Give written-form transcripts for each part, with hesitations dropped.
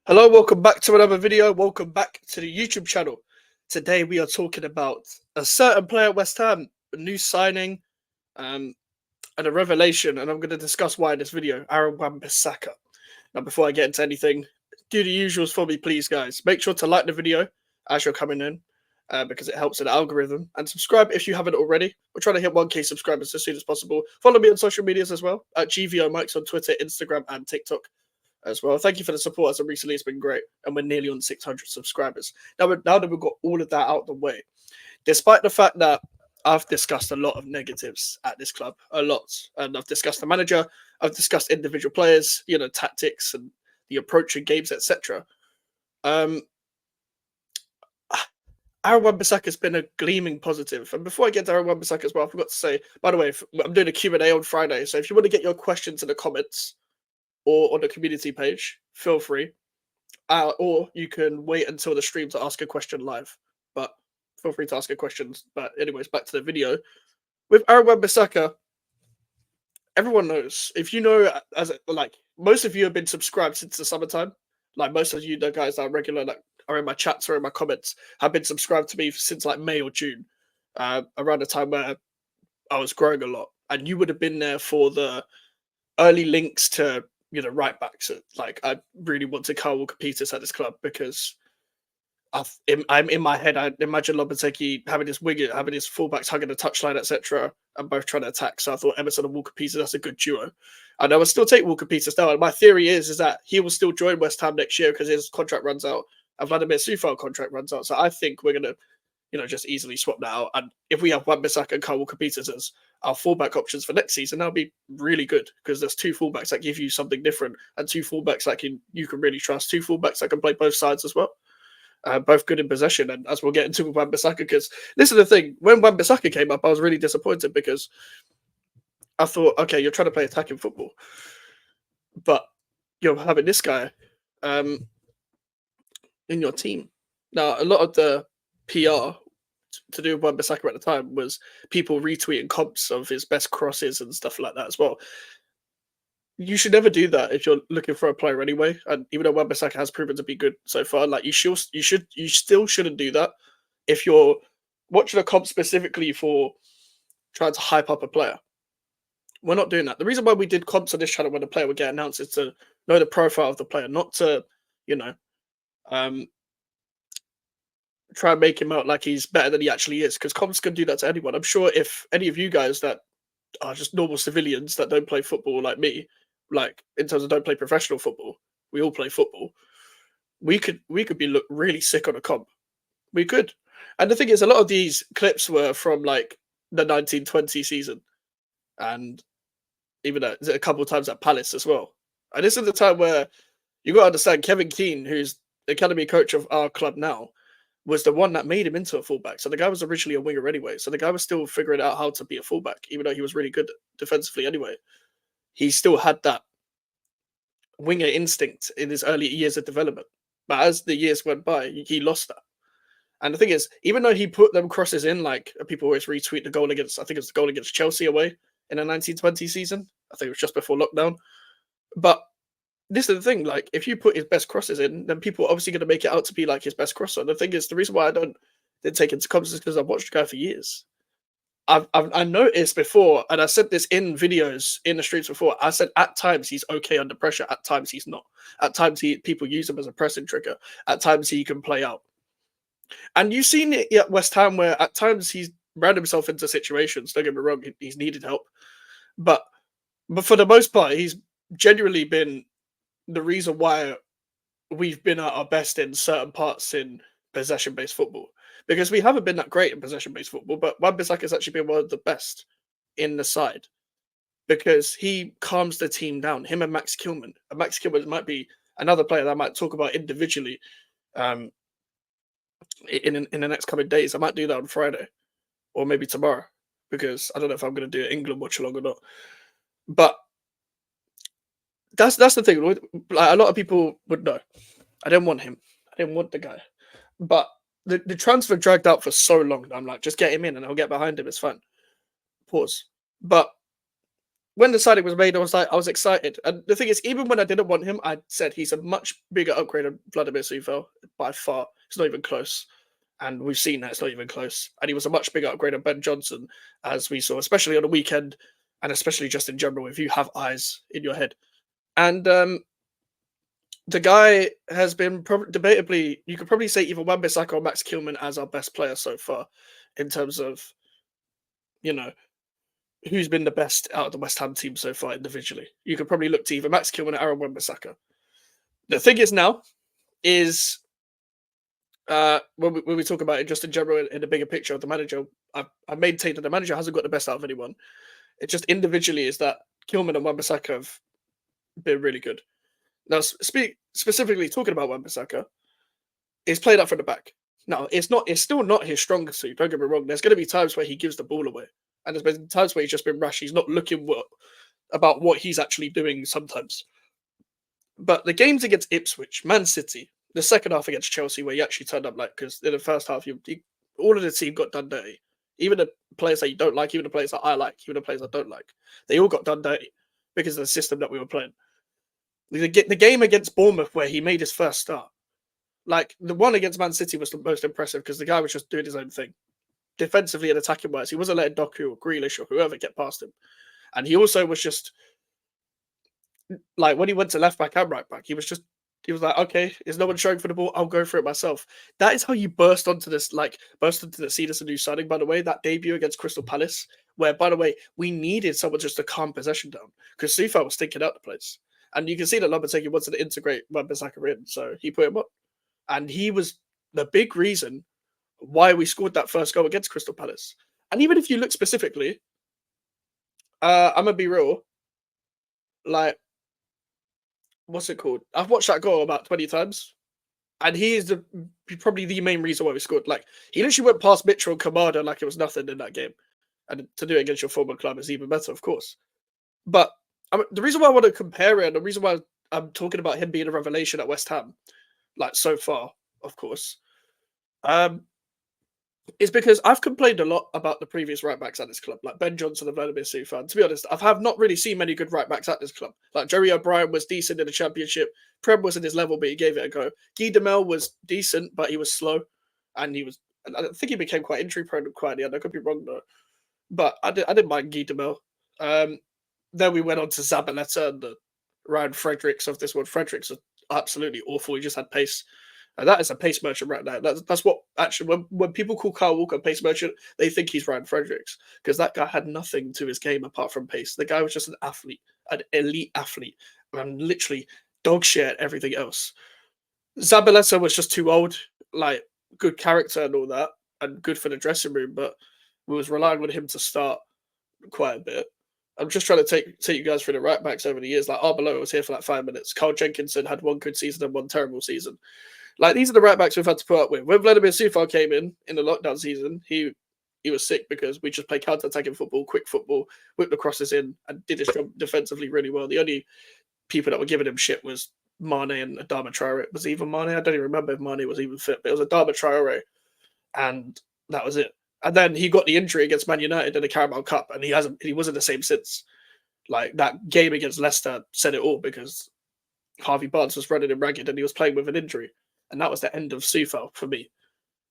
Hello, welcome back to another video. Welcome back to the YouTube channel. Today we are talking about a certain player at West Ham, a new signing, and a revelation, and I'm going to discuss why in this video. Wan-Bissaka. Now, before I get into anything, do the usuals for me, please, guys. Make sure to like the video as you're coming in, because it helps in the algorithm, and subscribe if you haven't already. We're trying to hit 1K subscribers as soon as possible. Follow me on social medias as well at GVO Mikes on Twitter, Instagram, and TikTok as well. Thank you for the support as of recently. It's been great. And we're nearly on 600 subscribers. Now that we've got all of that out of the way, despite the fact that I've discussed a lot of negatives at this club, a lot. And I've discussed the manager, I've discussed individual players, tactics and the approach in games, etc. Aaron Wan-Bissaka has been a gleaming positive. And before I get to Aaron Wan-Bissaka as well, I forgot to say, by the way, I'm doing a Q&A on Friday. So if you want to get your questions in the comments, or on the community page, feel free. Or you can wait until the stream to ask a question live. But feel free to ask a question. But anyways, back to the video. With Aaron Wan-Bissaka, everyone knows. If you know, most of you have been subscribed since the summertime. Like most of you, the guys that are regular, like are in my chats or in my comments, have been subscribed to me since like May or June, around the time where I was growing a lot. And you would have been there for the early links to right backs. Like I really want to Kyle Walker-Peters at this club because I'm in my head. I imagine Lopetegui having his winger, having his fullbacks hugging the touchline, etc., and both trying to attack. So I thought Emerson and Walker-Peters, that's a good duo. And I would still take Walker-Peters now. And my theory is that he will still join West Ham next year because his contract runs out and Vladimir Sufal contract runs out. So I think we're gonna just easily swap that out. And if we have Wan-Bissaka and Kyle Walker-Peters as our fullback options for next season, that'll be really good because there's two fullbacks that give you something different and two fullbacks that you can really trust. Two fullbacks that can play both sides as well. Both good in possession. And as we'll get into with Wan-Bissaka, because this is the thing, when Wan-Bissaka came up, I was really disappointed because I thought, okay, you're trying to play attacking football, but you're having this guy in your team. Now, a lot of the PR to do with Wan-Bissaka at the time was people retweeting comps of his best crosses and stuff like that as well. You should never do that if you're looking for a player anyway. And even though Wan-Bissaka has proven to be good so far, like you still shouldn't do that if you're watching a comp specifically for trying to hype up a player. We're not doing that. The reason why we did comps on this channel when the player would get announced is to know the profile of the player, not to, try and make him out like he's better than he actually is, because comps can do that to anyone. I'm sure if any of you guys that are just normal civilians that don't play football like me, like in terms of don't play professional football, we all play football. We could be look really sick on a comp. We could. And the thing is, a lot of these clips were from like the 1920 season, and even a couple of times at Palace as well. And this is the time where you got to understand Kevin Keane, who's the academy coach of our club now, was the one that made him into a fullback. So the guy was originally a winger anyway. So the guy was still figuring out how to be a fullback, even though he was really good defensively anyway. He still had that winger instinct in his early years of development. But as the years went by, he lost that. And the thing is, even though he put them crosses in, like people always retweet the goal against, I think it was the goal against Chelsea away in the 1920 season. I think it was just before lockdown. But this is the thing, like if you put his best crosses in, then people are obviously going to make it out to be like his best crosser. And the thing is, the reason why I didn't take into context is because I've watched the guy for years. I noticed before, and I said this in videos in the streets before, I said at times he's okay under pressure, at times he's not. At times people use him as a pressing trigger, at times he can play out. And you've seen it at West Ham where at times he's ran himself into situations, don't get me wrong, he's needed help. But for the most part, he's genuinely been the reason why we've been at our best in certain parts in possession-based football, because we haven't been that great in possession-based football, but Wan-Bissaka has actually been one of the best in the side because he calms the team down. Him and Max Kilman. And Max Kilman might be another player that I might talk about individually in the next coming days. I might do that on Friday or maybe tomorrow because I don't know if I'm going to do an England watch along or not. But that's the thing. Like, a lot of people would know. I didn't want him. I didn't want the guy. But the transfer dragged out for so long. I'm like, just get him in and I'll get behind him. It's fine. Pause. But when the signing was made, I was excited. And the thing is, even when I didn't want him, I said he's a much bigger upgrade than Vladimir Sufel by far. It's not even close. And we've seen that it's not even close. And he was a much bigger upgrade than Ben Johnson, as we saw, especially on the weekend, and especially just in general, if you have eyes in your head. And the guy has been debatably, you could probably say either Wan-Bissaka or Max Kilman as our best player so far, in terms of, you know, who's been the best out of the West Ham team so far individually. You could probably look to either Max Kilman or Aaron Wan-Bissaka. The thing is now, is when we talk about it just in general in the bigger picture of the manager, I maintain that the manager hasn't got the best out of anyone. It just individually is that Kilman and Wan-Bissaka have been really good. Now, specifically talking about Wan-Bissaka, he's played up from the back. Now, it's still not his strongest suit. Don't get me wrong. There's going to be times where he gives the ball away, and there's been times where he's just been rash. He's not looking about what he's actually doing sometimes. But the games against Ipswich, Man City, the second half against Chelsea, where he actually turned up, like, because in the first half, all of the team got done dirty. Even the players that you don't like, even the players that I like, even the players I don't like, they all got done dirty because of the system that we were playing. The game against Bournemouth, where he made his first start, like the one against Man City was the most impressive because the guy was just doing his own thing. Defensively and attacking wise, he wasn't letting Doku or Grealish or whoever get past him. And he also was just like when he went to left back and right back, he was like, okay, is no one showing for the ball? I'll go for it myself. That is how you burst onto the scene as a new signing, by the way, that debut against Crystal Palace, where, by the way, we needed someone just to calm possession down because Sufal was thinking out the place. And you can see that Lopetegui wanted to integrate Wan-Bissaka in, so he put him up. And he was the big reason why we scored that first goal against Crystal Palace. And even if you look specifically, I'm going to be real, like, what's it called? I've watched that goal about 20 times, and he is probably the main reason why we scored. Like, he literally went past Mitchell and Kamada like it was nothing in that game. And to do it against your former club is even better, of course. But the reason why I want to compare it, and the reason why I'm talking about him being a revelation at West Ham, like so far, of course, is because I've complained a lot about the previous right backs at this club, like Ben Johnson and Vladimir Sufal. And to be honest, I have not really seen many good right backs at this club. Like Jerry O'Brien was decent in the Championship. Prem was in his level, but he gave it a go. Guy Demel was decent, but he was slow, and I think he became quite injury prone quite at the end. I could be wrong though, but I didn't mind Guy Demel. Then we went on to Zabaleta and the Ryan Fredericks of this one. Fredericks was absolutely awful. He just had pace. And that is a pace merchant right now. That's what actually when people call Kyle Walker a pace merchant, they think he's Ryan Fredericks because that guy had nothing to his game apart from pace. The guy was just an athlete, an elite athlete, and literally dog shit at everything else. Zabaleta was just too old, like good character and all that, and good for the dressing room, but we was relying on him to start quite a bit. I'm just trying to take you guys through the right backs over the years. Like Arbeloa was here for like 5 minutes. Carl Jenkinson had one good season and one terrible season. Like these are the right backs we've had to put up with. When Vladimir Sufal came in the lockdown season, he was sick because we just played counter-attacking football, quick football, whipped the crosses in, and did his job defensively really well. The only people that were giving him shit was Mane and Adama Traore. Was it even Mane? I don't even remember if Mane was even fit, but it was Adama Traore, and that was it. And then he got the injury against Man United in the Carabao Cup, and he wasn't the same since. Like that game against Leicester said it all because Harvey Barnes was running him ragged and he was playing with an injury. And that was the end of Sufal for me.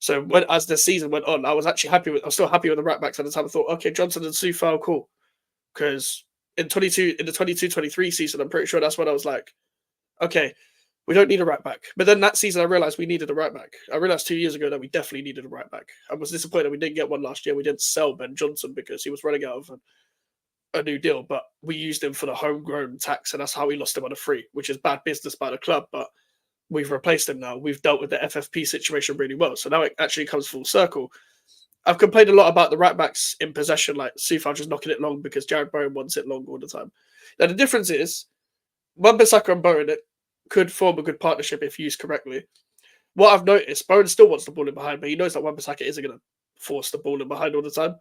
So as the season went on, I was still happy with the right backs at the time. I thought, okay, Johnson and Sufal, cool. Because in the 22-23 season, I'm pretty sure that's when I was like, okay, we don't need a right back. But then that season, I realized we needed a right back. I realized 2 years ago that we definitely needed a right back. I was disappointed we didn't get one last year. We didn't sell Ben Johnson because he was running out of a new deal, but we used him for the homegrown tax, and that's how we lost him on a free, which is bad business by the club, but we've replaced him now. We've dealt with the FFP situation really well. So now it actually comes full circle. I've complained a lot about the right backs in possession, like Sufal just knocking it long because Jared Bowen wants it long all the time. Now, the difference is Wan-Bissaka and Bowen could form a good partnership if used correctly. What I've noticed, Bowen still wants the ball in behind, but he knows that Wan-Bissaka isn't going to force the ball in behind all the time.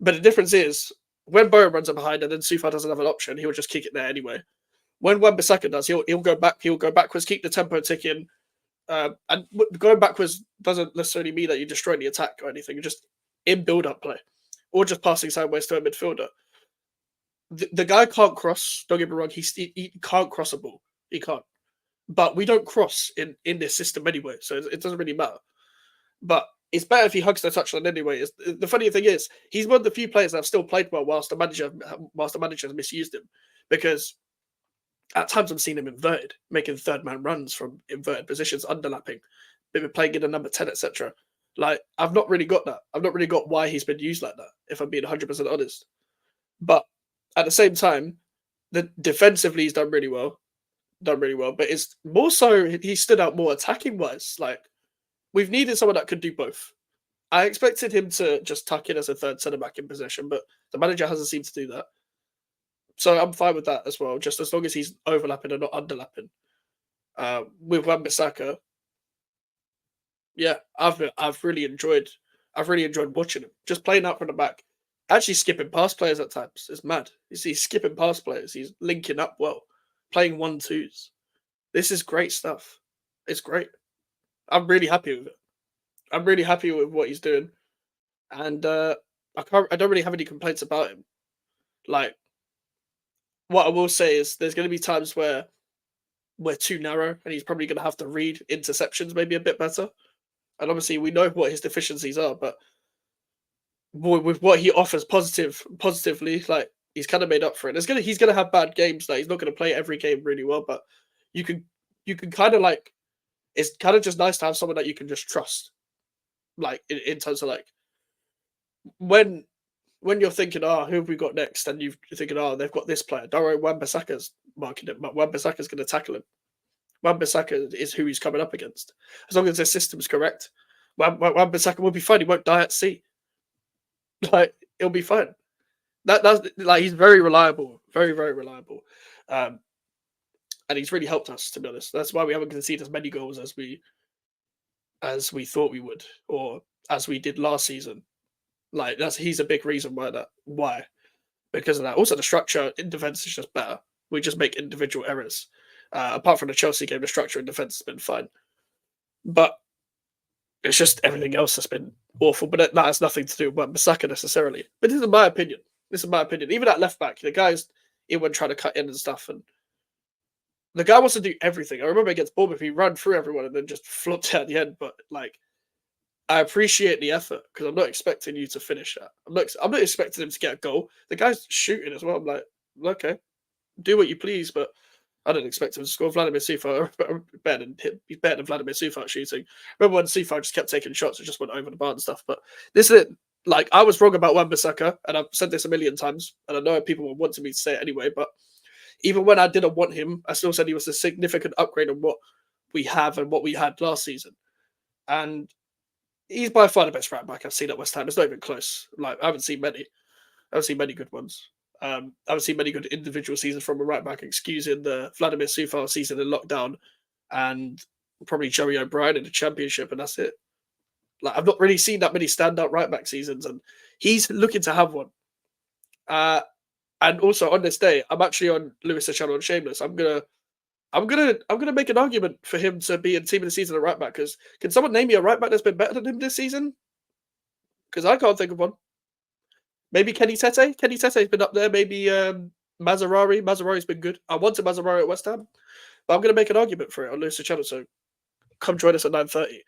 But the difference is when Bowen runs it behind and then Sufal doesn't have an option, he'll just kick it there anyway. When Wan-Bissaka does, he'll go backwards, keep the tempo ticking. And going backwards doesn't necessarily mean that you destroy the attack or anything. You're just in build-up play. Or just passing sideways to a midfielder. The guy can't cross. Don't get me wrong. He can't cross a ball. He can't. But we don't cross in this system anyway, so it doesn't really matter. But it's better if he hugs the touchline anyway. The funny thing is, he's one of the few players that have still played well whilst the manager has misused him, because at times I'm seeing him inverted, making third man runs from inverted positions, underlapping, maybe playing in a number 10, etc. Like, I've not really got that. I've not really got why he's been used like that, if I'm being 100% honest. But at the same time, the defensively he's done really well. But it's more so he stood out more attacking wise. Like, we've needed someone that could do both. I expected him to just tuck in as a third centre back in possession, but the manager hasn't seemed to do that. So I'm fine with that as well, just as long as he's overlapping and not underlapping. With Wan-Bissaka, yeah, I've really enjoyed watching him just playing out from the back, actually skipping past players at times. It's mad. He's skipping past players. He's linking up well, playing 1-2s. This is great stuff. It's great. I'm really happy with it. I'm really happy with what he's doing, and I don't really have any complaints about him. Like, what I will say is, there's going to be times where we're too narrow, and he's probably going to have to read interceptions maybe a bit better. And obviously, we know what his deficiencies are, but with what he offers positively, like, he's kind of made up for it. He's gonna have bad games. Like, he's not going to play every game really well, but you can kind of like, it's kind of just nice to have someone that you can just trust. Like, in terms of like, when you're thinking, oh, who have we got next? And you're thinking, oh, they've got this player. Don't worry, Wan-Bissaka's marking it, but Wan-Bissaka's going to tackle him. Wan-Bissaka is who he's coming up against. As long as the system's correct, Wan-Bissaka will be fine. He won't die at sea. Like, he'll be fine. That's like, he's very reliable, very, very reliable. And he's really helped us, to be honest. That's why we haven't conceded as many goals as we thought we would, or as we did last season. Like, he's a big reason why, because of that. Also, the structure in defense is just better. We just make individual errors. Apart from the Chelsea game, the structure in defense has been fine, but it's just everything else has been awful. But that has nothing to do with Wan-Bissaka necessarily. But this is my opinion. Even at left back, the guy's even trying to cut in and stuff, and the guy wants to do everything. I remember against Bournemouth, he ran through everyone and then just flopped at the end. But like, I appreciate the effort, because I'm not expecting you to finish that. I'm not expecting him to get a goal. The guy's shooting as well. I'm like, okay, do what you please, but I didn't expect him to score. Vladimir Sufar better than him. He's better than Vladimir Sufar shooting. Remember when Sufar just kept taking shots and just went over the bar and stuff? But this is it. Like, I was wrong about Wan-Bissaka, and I've said this a million times, and I know people will want me to say it anyway, but even when I didn't want him, I still said he was a significant upgrade on what we have and what we had last season. And he's by far the best right back I've seen at West Ham. It's not even close. Like, I haven't seen many good ones. I haven't seen many good individual seasons from a right back, excusing the Vladimir Sufar season in lockdown and probably Joey O'Brien in the Championship, and that's it. Like, I've not really seen that many standout right back seasons, and he's looking to have one. And also, on this day, I'm actually on Lewis's channel on Shameless. I'm gonna make an argument for him to be in team of the season at right back. Because can someone name me a right back that's been better than him this season? Because I can't think of one. Maybe Kenny Tete. Kenny Tete's been up there. Maybe Mazzarari. Mazzarari's been good. I wanted Mazzarari at West Ham, but I'm gonna make an argument for it on Lewis's channel. So come join us at 9:30.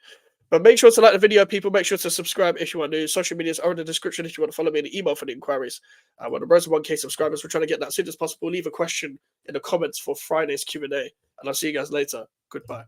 But make sure to like the video, people. Make sure to subscribe if you want new. Social medias are in the description if you want to follow me, and email for the inquiries. We're on the road to 1K subscribers. We're trying to get that as soon as possible. Leave a question in the comments for Friday's Q&A, and I'll see you guys later. Goodbye.